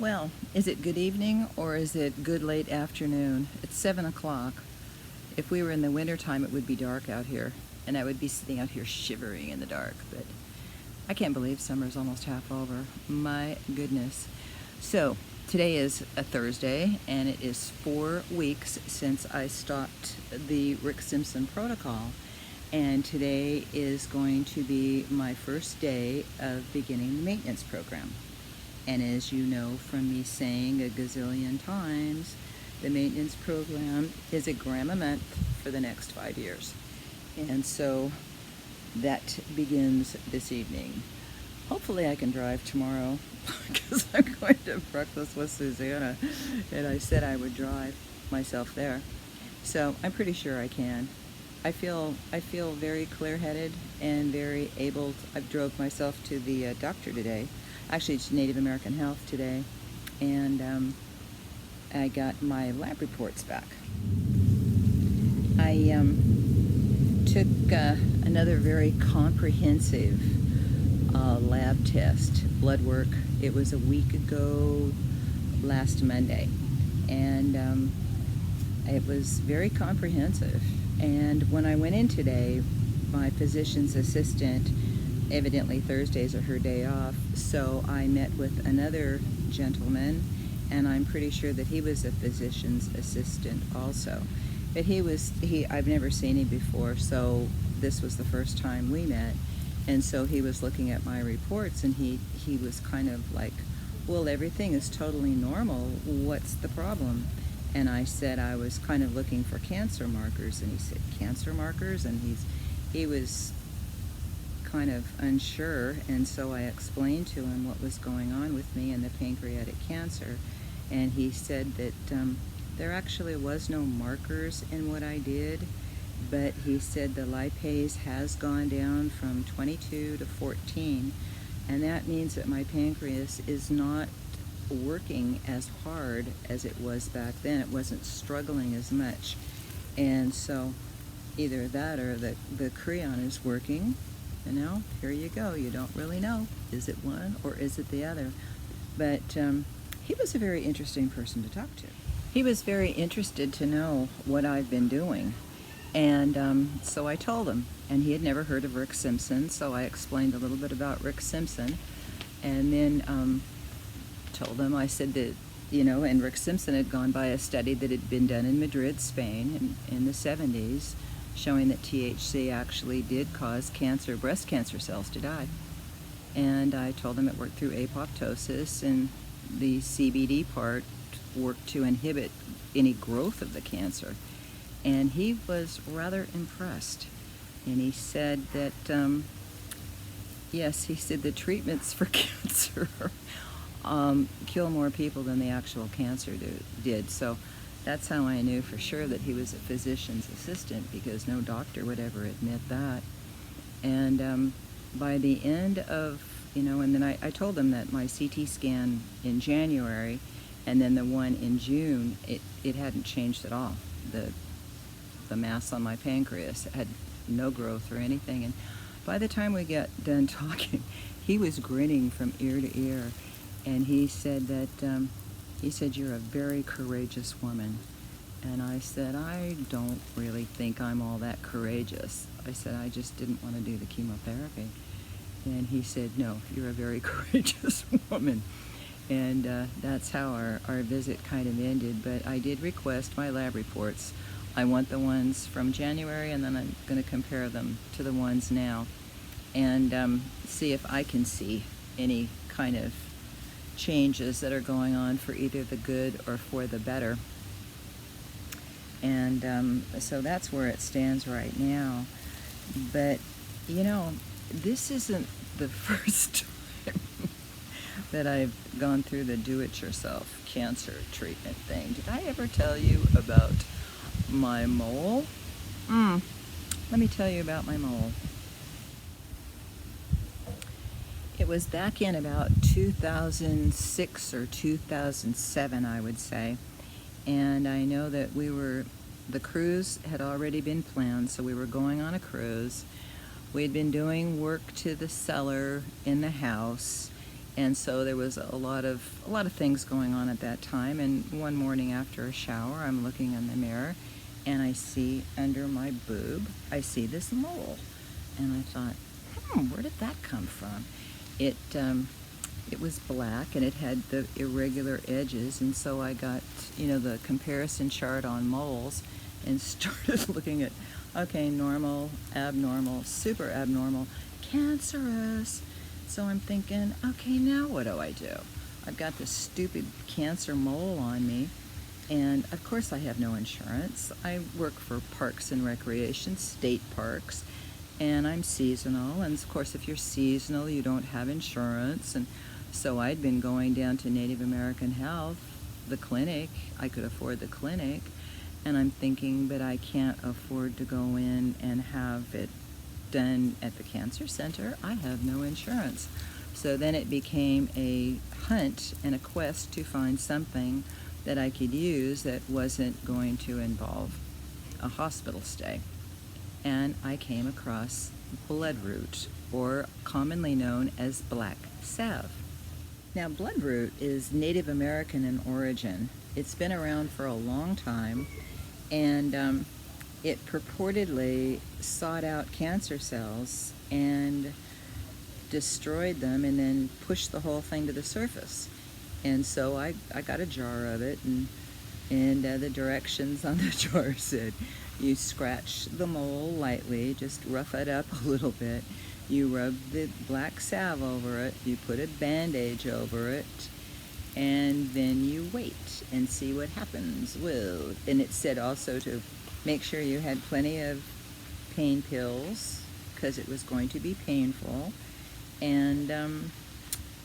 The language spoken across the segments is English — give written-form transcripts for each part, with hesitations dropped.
Well, is it good evening or is it good late afternoon? It's 7 o'clock. If we were in the wintertime, it would be dark out here, and I would be sitting out here shivering in the dark. But I can't believe summer's almost half over. My goodness. So, today is a Thursday, and it is 4 weeks since I stopped the Rick Simpson protocol. And today is going to be my first day of beginning the maintenance program. And as you know from me saying a gazillion times, the maintenance program is a gram a month for the next 5 years. And so that begins this evening. Hopefully I can drive tomorrow because I'm going to breakfast with Susanna, and I said I would drive myself there. So I'm pretty sure I can. I feel very clear-headed and very able. I drove myself to the doctor today. Actually, it's Native American Health today, and I got my lab reports back. I took another very comprehensive lab test, blood work. It was a week ago last Monday, and it was very comprehensive. And when I went in today, my physician's assistant, evidently Thursdays are her day off, so I met with another gentleman, and I'm pretty sure that he was a physician's assistant also. But I've never seen him before, so this was the first time we met. And so he was looking at my reports, and he was kind of like, well, everything is totally normal. What's the problem? And I said I was kind of looking for cancer markers, and he said, cancer markers? And he was kind of unsure, and so I explained to him what was going on with me and the pancreatic cancer, and he said that there actually was no markers in what I did, but he said the lipase has gone down from 22 to 14, and that means that my pancreas is not working as hard as it was back then. It wasn't struggling as much, and so either that or the creon is working. You know, here you go. You don't really know. Is it one or is it the other? But he was a very interesting person to talk to. He was very interested to know what I've been doing. And so I told him. And he had never heard of Rick Simpson, so I explained a little bit about Rick Simpson. And then told him, I said that, you know, and Rick Simpson had gone by a study that had been done in Madrid, Spain in the 70s, showing that THC actually did cause cancer, breast cancer cells to die. And I told him it worked through apoptosis, and the CBD part worked to inhibit any growth of the cancer. And he was rather impressed. And he said that, yes, he said the treatments for cancer kill more people than the actual cancer did. So that's how I knew for sure that he was a physician's assistant, because no doctor would ever admit that. And by the end of, you know, and then I told him that my CT scan in January and then the one in June, it hadn't changed at all. The mass on my pancreas had no growth or anything. And by the time we got done talking, he was grinning from ear to ear. And he said that, you're a very courageous woman. And I said, I don't really think I'm all that courageous. I said, I just didn't want to do the chemotherapy. And he said, no, you're a very courageous woman. And that's how our visit kind of ended. But I did request my lab reports. I want the ones from January, and then I'm going to compare them to the ones now, and see if I can see any kind of changes that are going on for either the good or for the better. And so that's where it stands right now. But, you know, this isn't the first time that I've gone through the do-it-yourself cancer treatment thing. Did I ever tell you about my mole? Let me tell you about my mole. It was back in about 2006 or 2007, I would say. And I know that the cruise had already been planned, so we were going on a cruise. We had been doing work to the cellar in the house, And so there was a lot of things going on at that time. And one morning after a shower, I'm looking in the mirror, and I see under my boob, I see this mole, and I thought, where did that come from? It was black, and it had the irregular edges, and so I got, the comparison chart on moles and started looking at, okay, normal, abnormal, super abnormal, cancerous. So I'm thinking, okay, now what do I do? I've got this stupid cancer mole on me, and of course I have no insurance. I work for Parks and Recreation, state parks, and I'm seasonal, and of course if you're seasonal you don't have insurance. And so I'd been going down to Native American Health, the clinic. I could afford the clinic, and I'm thinking, but I can't afford to go in and have it done at the cancer center. I have no insurance. So then it became a hunt and a quest to find something that I could use that wasn't going to involve a hospital stay. And I came across Bloodroot, or commonly known as black salve. Now, Bloodroot is Native American in origin. It's been around for a long time, and it purportedly sought out cancer cells and destroyed them and then pushed the whole thing to the surface. And so I got a jar of it, and the directions on the jar said, you scratch the mole lightly, just rough it up a little bit. You rub the black salve over it, you put a bandage over it, and then you wait and see what happens. Well, and it said also to make sure you had plenty of pain pills, because it was going to be painful. And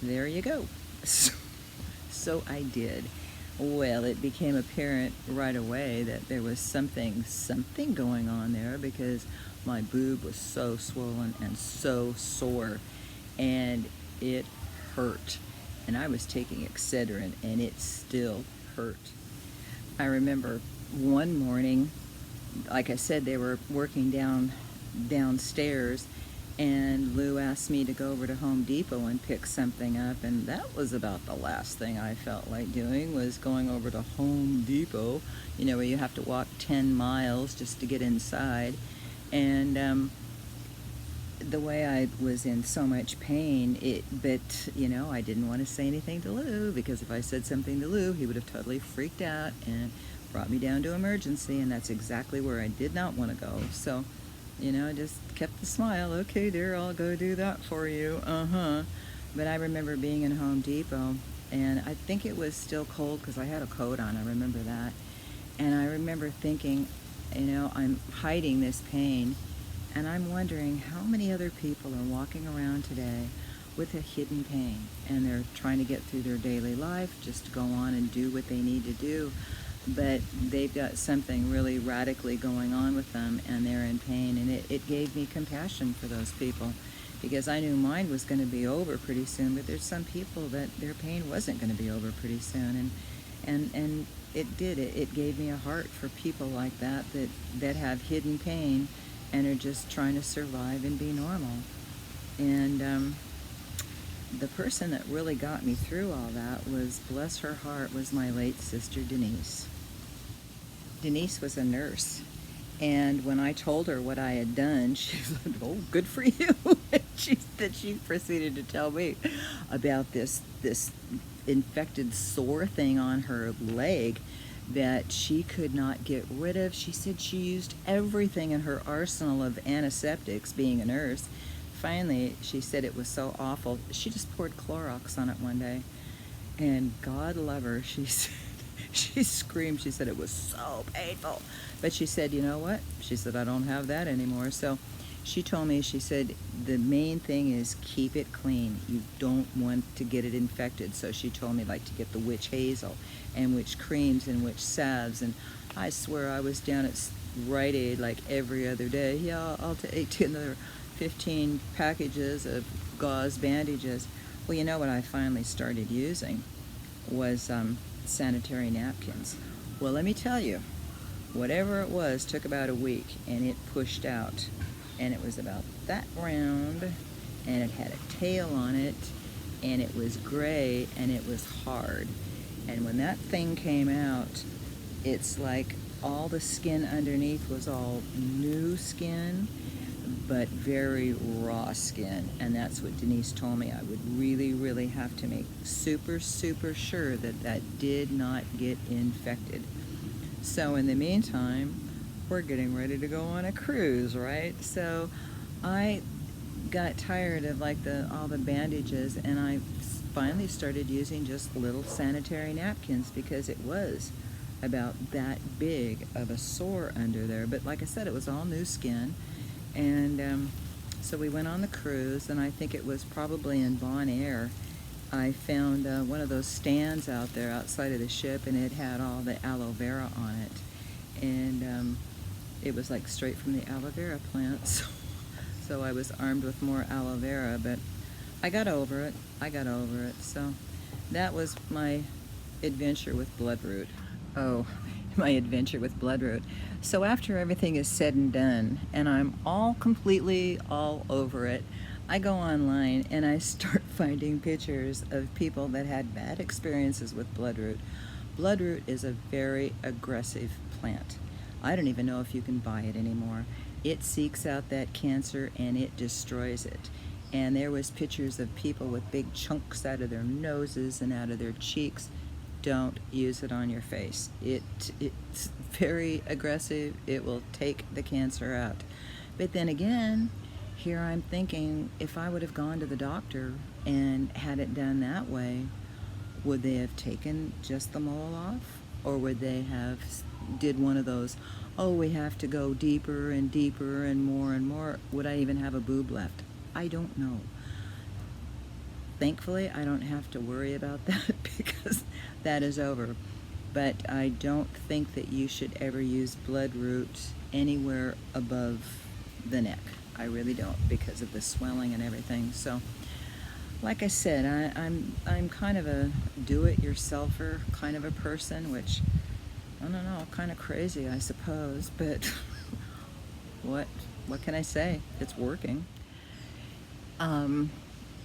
there you go. So I did. Well, it became apparent right away that there was something going on there, because my boob was so swollen and so sore, and it hurt. And I was taking Excedrin, and it still hurt. I remember one morning, like I said, they were working downstairs, and Lou asked me to go over to Home Depot and pick something up, and that was about the last thing I felt like doing, was going over to Home Depot, where you have to walk 10 miles just to get inside. And the way I was in so much pain, but I didn't want to say anything to Lou, because if I said something to Lou, he would have totally freaked out and brought me down to emergency, and that's exactly where I did not want to go. So I just kept the smile. Okay, dear, I'll go do that for you. But I remember being in Home Depot, and I think it was still cold because I had a coat on. I remember that. And I remember thinking, I'm hiding this pain, and I'm wondering how many other people are walking around today with a hidden pain, and they're trying to get through their daily life, just to go on and do what they need to do. But they've got something really radically going on with them, and they're in pain. And it gave me compassion for those people, because I knew mine was going to be over pretty soon, but there's some people that their pain wasn't going to be over pretty soon. And it did. It gave me a heart for people like that have hidden pain and are just trying to survive and be normal. And the person that really got me through all that was, bless her heart, was my late sister Denise. Denise was a nurse, and when I told her what I had done, she said, "Oh, good for you." She proceeded to tell me about this infected sore thing on her leg that she could not get rid of. She said she used everything in her arsenal of antiseptics, being a nurse. Finally, she said it was so awful, she just poured Clorox on it one day, and God love her, she said, she screamed. She said it was so painful. But she said, you know what? She said, I don't have that anymore. So she told me, she said, the main thing is keep it clean. You don't want to get it infected. So she told me, like, to get the witch hazel and which creams and which salves. And I swear I was down at Rite Aid like every other day. Yeah, I'll take another 15 packages of gauze bandages. Well, you know what I finally started using was sanitary napkins. Well, let me tell you, whatever it was took about a week, and it pushed out, and it was about that round, and it had a tail on it, and it was gray and it was hard. And when that thing came out, it's like all the skin underneath was all new skin, but very raw skin. And that's what Denise told me. I would really, really have to make super, super sure that that did not get infected. So in the meantime, we're getting ready to go on a cruise, right? So I got tired of like all the bandages, and I finally started using just little sanitary napkins because it was about that big of a sore under there. But like I said, it was all new skin. And so we went on the cruise, and I think it was probably in Bon Air. I found one of those stands out there outside of the ship, and it had all the aloe vera on it. And it was like straight from the aloe vera plants. So I was armed with more aloe vera, but I got over it. So that was my adventure with Bloodroot. Oh, my adventure with Bloodroot. So after everything is said and done, and I'm completely all over it, I go online and I start finding pictures of people that had bad experiences with Bloodroot. Bloodroot is a very aggressive plant. I don't even know if you can buy it anymore. It seeks out that cancer and it destroys it. And there was pictures of people with big chunks out of their noses and out of their cheeks. Don't use it on your face. It's very aggressive. It will take the cancer out. But then again, here I'm thinking, if I would have gone to the doctor and had it done that way, would they have taken just the mole off? Or would they have did one of those, oh, we have to go deeper and deeper and more? Would I even have a boob left? I don't know. Thankfully, I don't have to worry about that because that is over. But I don't think that you should ever use Bloodroot anywhere above the neck. I really don't, because of the swelling and everything. So, like I said, I'm kind of a do-it-yourselfer kind of a person, which, I don't know, kind of crazy, I suppose. But what can I say? It's working.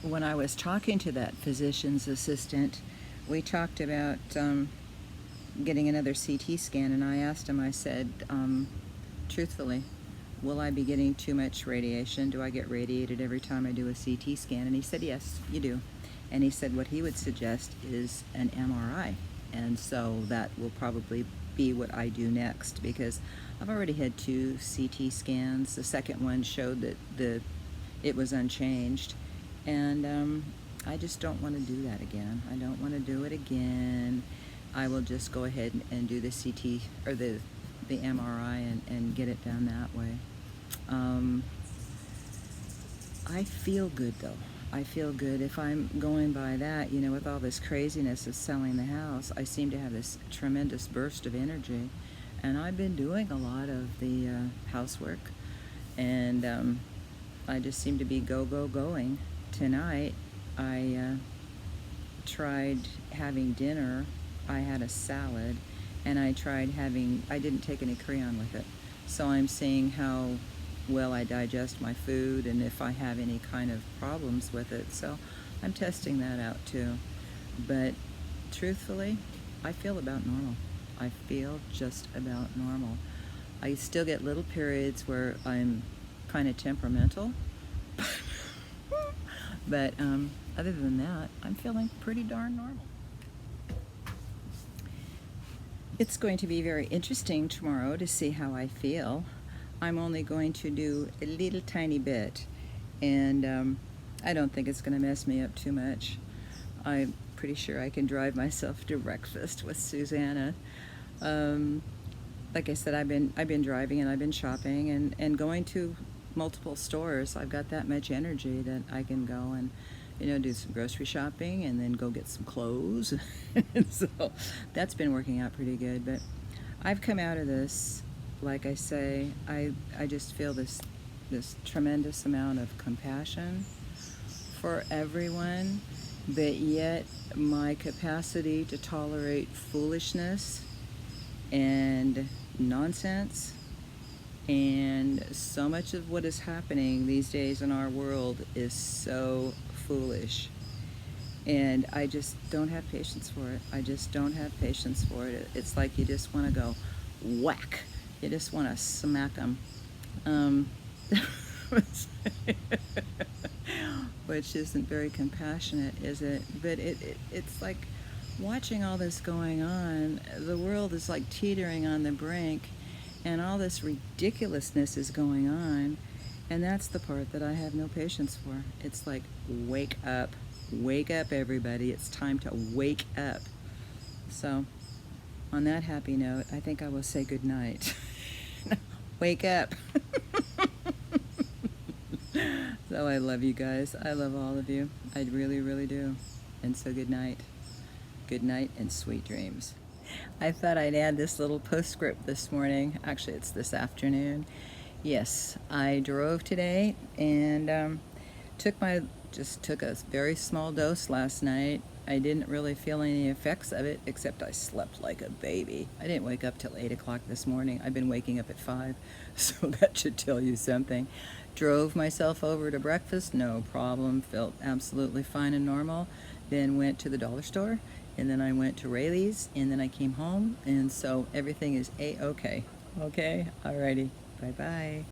When I was talking to that physician's assistant, we talked about getting another CT scan, and I asked him, I said, truthfully, will I be getting too much radiation? Do I get radiated every time I do a CT scan? And he said, yes, you do. And he said what he would suggest is an MRI. And so that will probably be what I do next, because I've already had 2 CT scans. The second one showed that it was unchanged. And I just don't want to do that again. I don't want to do it again. I will just go ahead and do the CT or the MRI and get it done that way. I feel good though. I feel good. If I'm going by that, you know, with all this craziness of selling the house, I seem to have this tremendous burst of energy. And I've been doing a lot of the housework, and I just seem to be going. Tonight, I tried having dinner. I had a salad, and I didn't take any Creon with it. So I'm seeing how well I digest my food and if I have any kind of problems with it. So I'm testing that out too. But truthfully, I feel about normal. I feel just about normal. I still get little periods where I'm kind of temperamental. But other than that, I'm feeling pretty darn normal. It's going to be very interesting tomorrow to see how I feel. I'm only going to do a little tiny bit, and I don't think it's going to mess me up too much. I'm pretty sure I can drive myself to breakfast with Susanna. Like I said, I've been driving and I've been shopping and going to multiple stores. I've got that much energy that I can go and, you know, do some grocery shopping and then go get some clothes. So that's been working out pretty good. But I've come out of this, like I say, I just feel this tremendous amount of compassion for everyone, but yet my capacity to tolerate foolishness and nonsense and so much of what is happening these days in our world is so foolish. And I just don't have patience for it. I just don't have patience for it. It's like you just want to go whack. You just want to smack them. Um, which isn't very compassionate, is it? But it's like watching all this going on. The world is like teetering on the brink, and all this ridiculousness is going on. And that's the part that I have no patience for. It's like, wake up. Wake up, everybody. It's time to wake up. So, on that happy note, I think I will say good night. Wake up. So I love you guys. I love all of you. I really, really do. And so good night. Good night and sweet dreams. I thought I'd add this little postscript this morning. Actually, it's this afternoon. Yes, I drove today and just took a very small dose last night. I didn't really feel any effects of it, except I slept like a baby. I didn't wake up till 8 o'clock this morning. I've been waking up at 5, so that should tell you something. Drove myself over to breakfast, no problem, felt absolutely fine and normal. Then went to the dollar store, and then I went to Rayleigh's, and then I came home, and so everything is A-okay. Okay? Alrighty. Bye-bye.